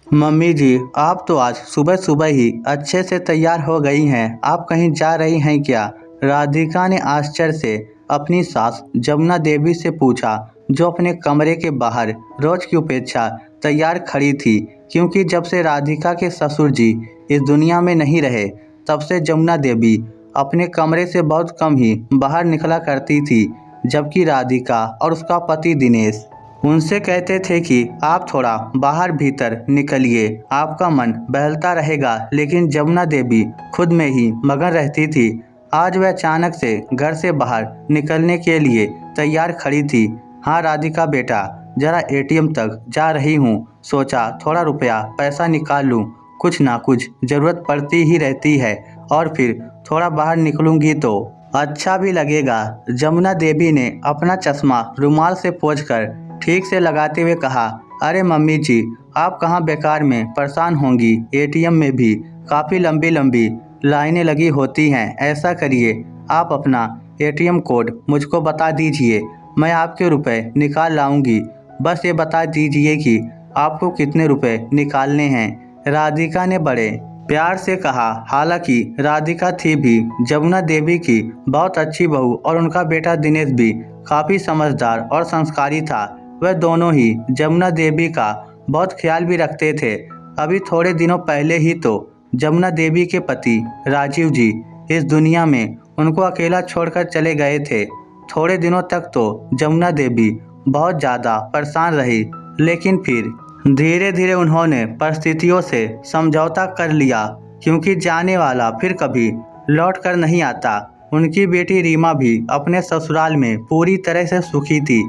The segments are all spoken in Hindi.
मम्मी जी, आप तो आज सुबह सुबह ही अच्छे से तैयार हो गई हैं। आप कहीं जा रही हैं क्या? राधिका ने आश्चर्य से अपनी सास जमुना देवी से पूछा, जो अपने कमरे के बाहर रोज की अपेक्षा तैयार खड़ी थी। क्योंकि जब से राधिका के ससुर जी इस दुनिया में नहीं रहे, तब से जमुना देवी अपने कमरे से बहुत कम ही बाहर निकला करती थी। जबकि राधिका और उसका पति दिनेश उनसे कहते थे कि आप थोड़ा बाहर भीतर निकलिए, आपका मन बहलता रहेगा। लेकिन जमुना देवी खुद में ही मगन रहती थी। आज वह अचानक से घर से बाहर निकलने के लिए तैयार खड़ी थी। हाँ राधिका बेटा, जरा एटीएम तक जा रही हूँ, सोचा थोड़ा रुपया पैसा निकाल लूँ, कुछ ना कुछ ज़रूरत पड़ती ही रहती है और फिर थोड़ा बाहर निकलूँगी तो अच्छा भी लगेगा। जमुना देवी ने अपना चश्मा रुमाल से पोंछकर ठीक से लगाते हुए कहा, अरे मम्मी जी, आप कहाँ बेकार में परेशान होंगी। एटीएम में भी काफ़ी लंबी लंबी लाइनें लगी होती हैं। ऐसा करिए, आप अपना एटीएम कोड मुझको बता दीजिए, मैं आपके रुपए निकाल लाऊंगी। बस ये बता दीजिए कि आपको कितने रुपए निकालने हैं। राधिका ने बड़े प्यार से कहा। हालांकि राधिका थी भी जमुना देवी की बहुत अच्छी बहू और उनका बेटा दिनेश भी काफ़ी समझदार और संस्कारी था। वह दोनों ही जमुना देवी का बहुत ख्याल भी रखते थे। अभी थोड़े दिनों पहले ही तो जमुना देवी के पति राजीव जी इस दुनिया में उनको अकेला छोड़कर चले गए थे। थोड़े दिनों तक तो जमुना देवी बहुत ज़्यादा परेशान रही, लेकिन फिर धीरे धीरे उन्होंने परिस्थितियों से समझौता कर लिया, क्योंकि जाने वाला फिर कभी लौट कर नहीं आता। उनकी बेटी रीमा भी अपने ससुराल में पूरी तरह से सुखी थी।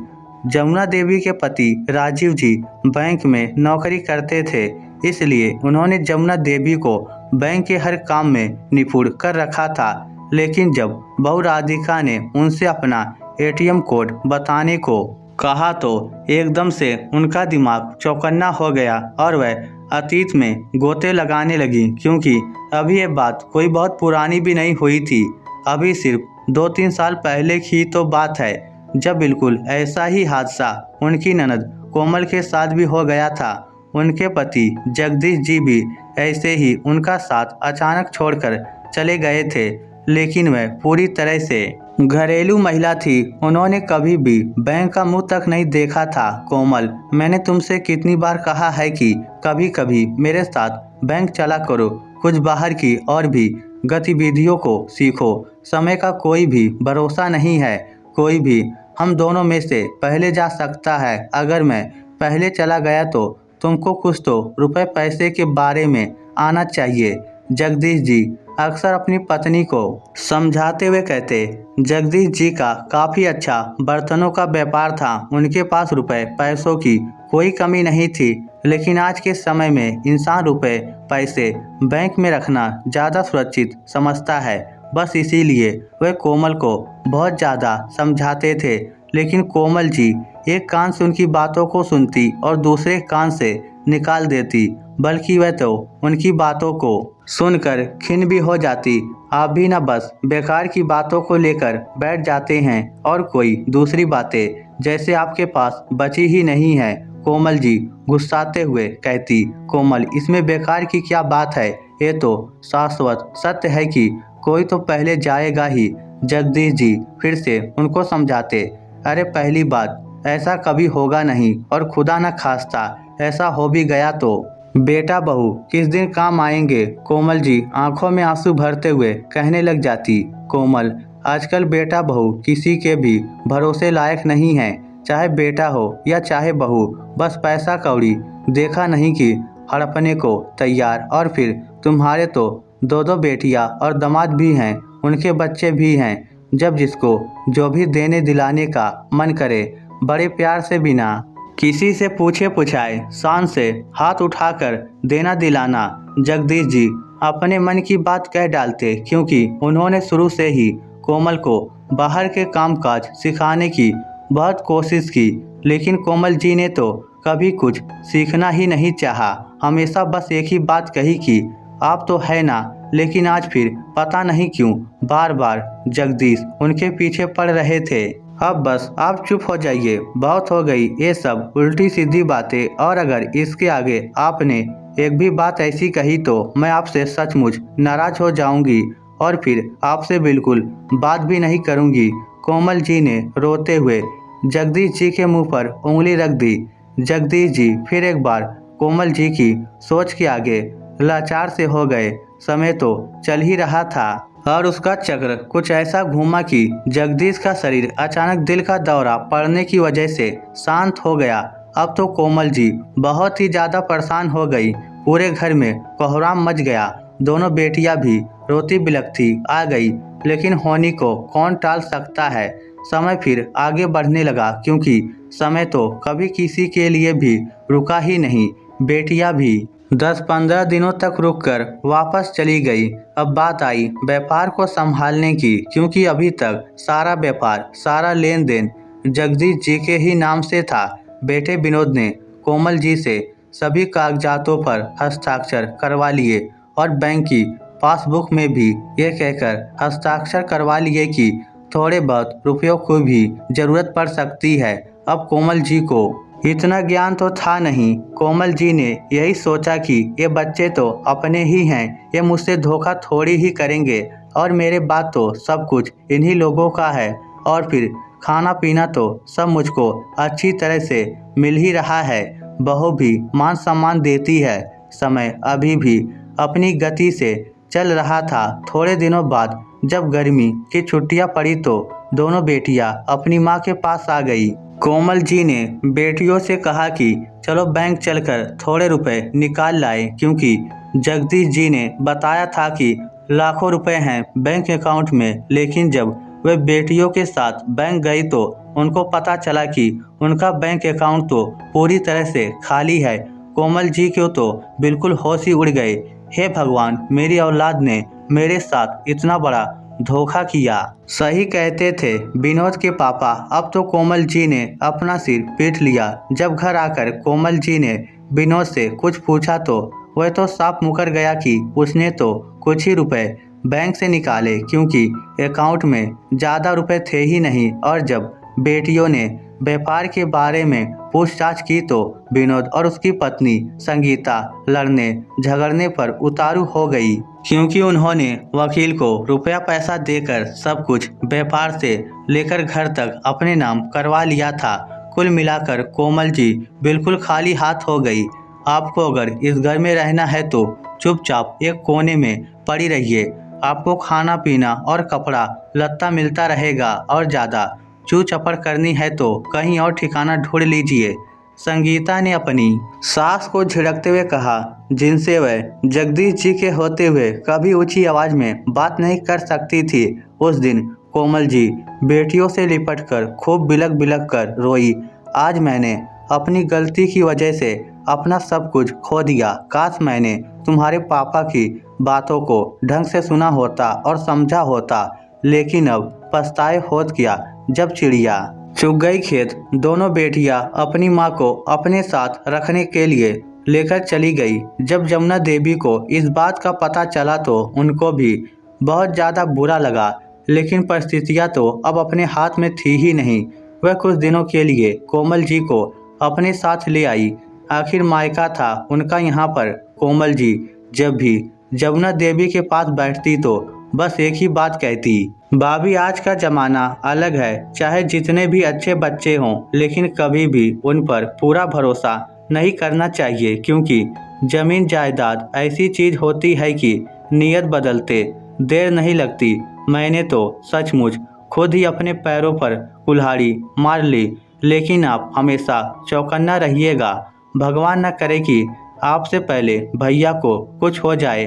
जमुना देवी के पति राजीव जी बैंक में नौकरी करते थे, इसलिए उन्होंने जमुना देवी को बैंक के हर काम में निपुण कर रखा था। लेकिन जब बहू राधिका ने उनसे अपना एटीएम कोड बताने को कहा तो एकदम से उनका दिमाग चौकन्ना हो गया और वह अतीत में गोते लगाने लगी। क्योंकि अभी ये बात कोई बहुत पुरानी भी नहीं हुई थी, अभी सिर्फ 2-3 साल पहले की तो बात है, जब बिल्कुल ऐसा ही हादसा उनकी ननद कोमल के साथ भी हो गया था। उनके पति जगदीश जी भी ऐसे ही उनका साथ अचानक छोड़कर चले गए थे। लेकिन वह पूरी तरह से घरेलू महिला थी, उन्होंने कभी भी बैंक का मुंह तक नहीं देखा था। कोमल, मैंने तुमसे कितनी बार कहा है कि कभी कभी मेरे साथ बैंक चला करो, कुछ बाहर की और भी गतिविधियों को सीखो। समय का कोई भी भरोसा नहीं है, कोई भी हम दोनों में से पहले जा सकता है। अगर मैं पहले चला गया तो तुमको कुछ तो रुपए पैसे के बारे में आना चाहिए। जगदीश जी अक्सर अपनी पत्नी को समझाते हुए कहते। जगदीश जी का काफ़ी अच्छा बर्तनों का व्यापार था, उनके पास रुपए पैसों की कोई कमी नहीं थी। लेकिन आज के समय में इंसान रुपए पैसे बैंक में रखना ज़्यादा सुरक्षित समझता है। बस इसीलिए वे कोमल को बहुत ज़्यादा समझाते थे। लेकिन कोमल जी एक कान से उनकी बातों को सुनती और दूसरे कान से निकाल देती, बल्कि वह तो उनकी बातों को सुनकर खिन्न भी हो जाती। आप भी ना बस बेकार की बातों को लेकर बैठ जाते हैं और कोई दूसरी बातें जैसे आपके पास बची ही नहीं है। कोमल जी गुस्साते हुए कहती। कोमल, इसमें बेकार की क्या बात है, ये तो शाश्वत सत्य है कि कोई तो पहले जाएगा ही। जगदीश जी फिर से उनको समझाते। अरे पहली बात, ऐसा कभी होगा नहीं, और खुदा न खास्ता ऐसा हो भी गया तो बेटा बहू किस दिन काम आएंगे। कोमल जी आंखों में आंसू भरते हुए कहने लग जाती। कोमल, आजकल बेटा बहू किसी के भी भरोसे लायक नहीं है, चाहे बेटा हो या चाहे बहू। बस पैसा कौड़ी देखा नहीं कि हड़पने को तैयार। और फिर तुम्हारे तो 2-2 बेटियां और दामाद भी हैं, उनके बच्चे भी हैं। जब जिसको जो भी देने दिलाने का मन करे, बड़े प्यार से बिना किसी से पूछे पुछाए शान से हाथ उठाकर देना दिलाना। जगदीश जी अपने मन की बात कह डालते, क्योंकि उन्होंने शुरू से ही कोमल को बाहर के कामकाज सिखाने की बहुत कोशिश की। लेकिन कोमल जी ने तो कभी कुछ सीखना ही नहीं चाहा, हमेशा बस एक ही बात कही कि आप तो है ना। लेकिन आज फिर पता नहीं क्यों बार बार जगदीश उनके पीछे पड़ रहे थे। अब बस आप चुप हो जाइए, बहुत हो गई ये सब उल्टी सीधी बातें, और अगर इसके आगे आपने एक भी बात ऐसी कही तो मैं आपसे सचमुच नाराज हो जाऊंगी और फिर आपसे बिल्कुल बात भी नहीं करूंगी। कोमल जी ने रोते हुए जगदीश जी के मुंह पर उंगली रख दी। जगदीश जी फिर एक बार कोमल जी की सोच के आगे लाचार से हो गए। समय तो चल ही रहा था और उसका चक्र कुछ ऐसा घूमा कि जगदीश का शरीर अचानक दिल का दौरा पड़ने की वजह से शांत हो गया। अब तो कोमल जी बहुत ही ज्यादा परेशान हो गई। पूरे घर में कोहराम मच गया। दोनों बेटियां भी रोती बिलखती आ गई, लेकिन होनी को कौन टाल सकता है। समय फिर आगे बढ़ने लगा, क्योंकि समय तो कभी किसी के लिए भी रुका ही नहीं। बेटियां भी 10-15 दिनों तक रुककर वापस चली गई। अब बात आई व्यापार को संभालने की, क्योंकि अभी तक सारा व्यापार, सारा लेन देन जगदीश जी के ही नाम से था। बेटे विनोद ने कोमल जी से सभी कागजातों पर हस्ताक्षर करवा लिए और बैंक की पासबुक में भी ये कहकर हस्ताक्षर करवा लिए कि थोड़े बहुत रुपयों को भी जरूरत पड़ सकती है। अब कोमल जी को इतना ज्ञान तो था नहीं। कोमल जी ने यही सोचा कि ये बच्चे तो अपने ही हैं, ये मुझसे धोखा थोड़ी ही करेंगे और मेरे बाद तो सब कुछ इन्हीं लोगों का है और फिर खाना पीना तो सब मुझको अच्छी तरह से मिल ही रहा है। बहू भी मान सम्मान देती है। समय अभी भी अपनी गति से चल रहा था। थोड़े दिनों बाद जब गर्मी की छुट्टियां पड़ी तो दोनों बेटियां अपनी माँ के पास आ गई। कोमल जी ने बेटियों से कहा कि चलो बैंक चलकर थोड़े रुपए निकाल लाए, क्योंकि जगदीश जी ने बताया था कि लाखों रुपए हैं बैंक अकाउंट में। लेकिन जब वे बेटियों के साथ बैंक गई तो उनको पता चला कि उनका बैंक अकाउंट तो पूरी तरह से खाली है। कोमल जी को तो बिल्कुल होश ही उड़ गए। हे भगवान, मेरी औलाद ने मेरे साथ इतना बड़ा धोखा किया। सही कहते थे विनोद के पापा। अब तो कोमल जी ने अपना सिर पीट लिया। जब घर आकर कोमल जी ने विनोद से कुछ पूछा तो वह तो साफ मुकर गया कि उसने तो कुछ ही रुपए बैंक से निकाले, क्योंकि अकाउंट में ज़्यादा रुपए थे ही नहीं। और जब बेटियों ने व्यापार के बारे में पूछताछ की तो विनोद और उसकी पत्नी संगीता लड़ने झगड़ने पर उतारू हो गई, क्योंकि उन्होंने वकील को रुपया पैसा देकर सब कुछ व्यापार से लेकर घर तक अपने नाम करवा लिया था। कुल मिलाकर कोमल जी बिल्कुल खाली हाथ हो गई। आपको अगर इस घर में रहना है तो चुपचाप एक कोने में पड़ी रहिए। आपको खाना पीना और कपड़ा लत्ता मिलता रहेगा, और ज़्यादा चू चपड़ करनी है तो कहीं और ठिकाना ढूंढ लीजिए। संगीता ने अपनी सास को झिड़कते हुए कहा, जिनसे वह जगदीश जी के होते हुए कभी ऊंची आवाज में बात नहीं कर सकती थी। उस दिन कोमल जी बेटियों से लिपटकर खूब बिलख बिलख कर रोई। आज मैंने अपनी गलती की वजह से अपना सब कुछ खो दिया। काश मैंने तुम्हारे पापा की बातों को ढंग से सुना होता और समझा होता, लेकिन अब पछताए होत क्या जब चिड़िया चुग गई खेत। दोनों बेटियां अपनी माँ को अपने साथ रखने के लिए लेकर चली गई। जब जमुना देवी को इस बात का पता चला तो उनको भी बहुत ज़्यादा बुरा लगा, लेकिन परिस्थितियाँ तो अब अपने हाथ में थी ही नहीं। वह कुछ दिनों के लिए कोमल जी को अपने साथ ले आई। आखिर मायका था उनका यहाँ पर। कोमल जी जब भी जमुना देवी के पास बैठती तो बस एक ही बात कहती, भाभी आज का ज़माना अलग है। चाहे जितने भी अच्छे बच्चे हों, लेकिन कभी भी उन पर पूरा भरोसा नहीं करना चाहिए, क्योंकि ज़मीन जायदाद ऐसी चीज़ होती है कि नीयत बदलते देर नहीं लगती। मैंने तो सचमुच खुद ही अपने पैरों पर कुल्हाड़ी मार ली, लेकिन आप हमेशा चौकन्ना रहिएगा। भगवान न करे कि आपसे पहले भैया को कुछ हो जाए।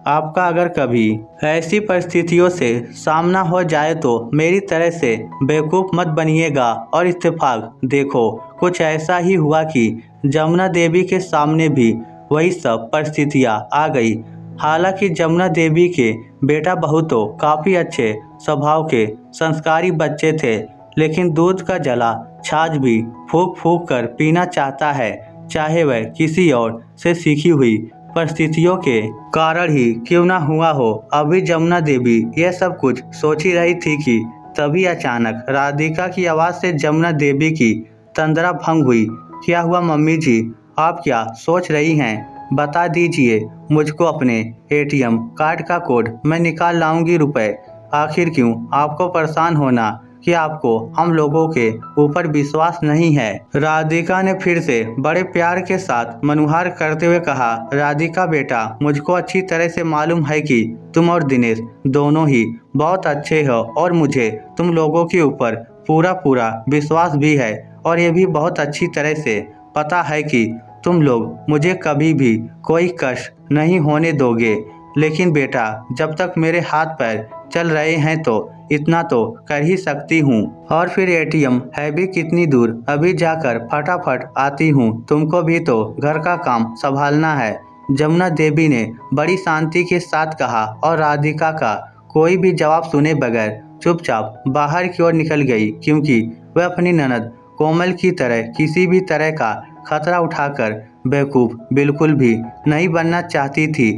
आपका अगर कभी ऐसी परिस्थितियों से सामना हो जाए तो मेरी तरह से बेवकूफ़ मत बनिएगा। और इत्तेफाक देखो, कुछ ऐसा ही हुआ कि जमुना देवी के सामने भी वही सब परिस्थितियाँ आ गई। हालांकि जमुना देवी के बेटा बहू तो काफ़ी अच्छे स्वभाव के संस्कारी बच्चे थे, लेकिन दूध का जला छाछ भी फूंक फूंक कर पीना चाहता है, चाहे वह किसी और से सीखी हुई परिस्थितियों के कारण ही क्यों ना हुआ हो। अभी जमुना देवी यह सब कुछ सोच ही रही थी कि तभी अचानक राधिका की आवाज़ से जमुना देवी की तंद्रा भंग हुई। क्या हुआ मम्मी जी, आप क्या सोच रही हैं? बता दीजिए मुझको अपने एटीएम कार्ड का कोड, मैं निकाल लाऊंगी रुपए। आखिर क्यों आपको परेशान होना कि आपको हम लोगों के ऊपर विश्वास नहीं है। राधिका ने फिर से बड़े प्यार के साथ मनुहार करते हुए कहा, राधिका बेटा, मुझको अच्छी तरह से मालूम है कि तुम और दिनेश दोनों ही बहुत अच्छे हो और मुझे तुम लोगों के ऊपर पूरा पूरा विश्वास भी है और ये भी बहुत अच्छी तरह से पता है कि तुम लोग मुझे कभी भी कोई कष्ट नहीं होने दोगे। लेकिन बेटा, जब तक मेरे हाथ पैर चल रहे हैं तो इतना तो कर ही सकती हूँ। और फिर एटीएम है भी कितनी दूर, अभी जाकर फटाफट आती हूँ, तुमको भी तो घर का काम संभालना है। जमुना देवी ने बड़ी शांति के साथ कहा और राधिका का कोई भी जवाब सुने बगैर चुपचाप बाहर की ओर निकल गई, क्योंकि वह अपनी ननद कोमल की तरह किसी भी तरह का खतरा उठाकर बेवकूफ़ बिल्कुल भी नहीं बनना चाहती थी।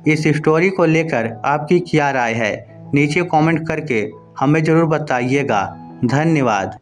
इस स्टोरी को लेकर आपकी क्या राय है, नीचे कमेंट करके हमें ज़रूर बताइएगा। धन्यवाद।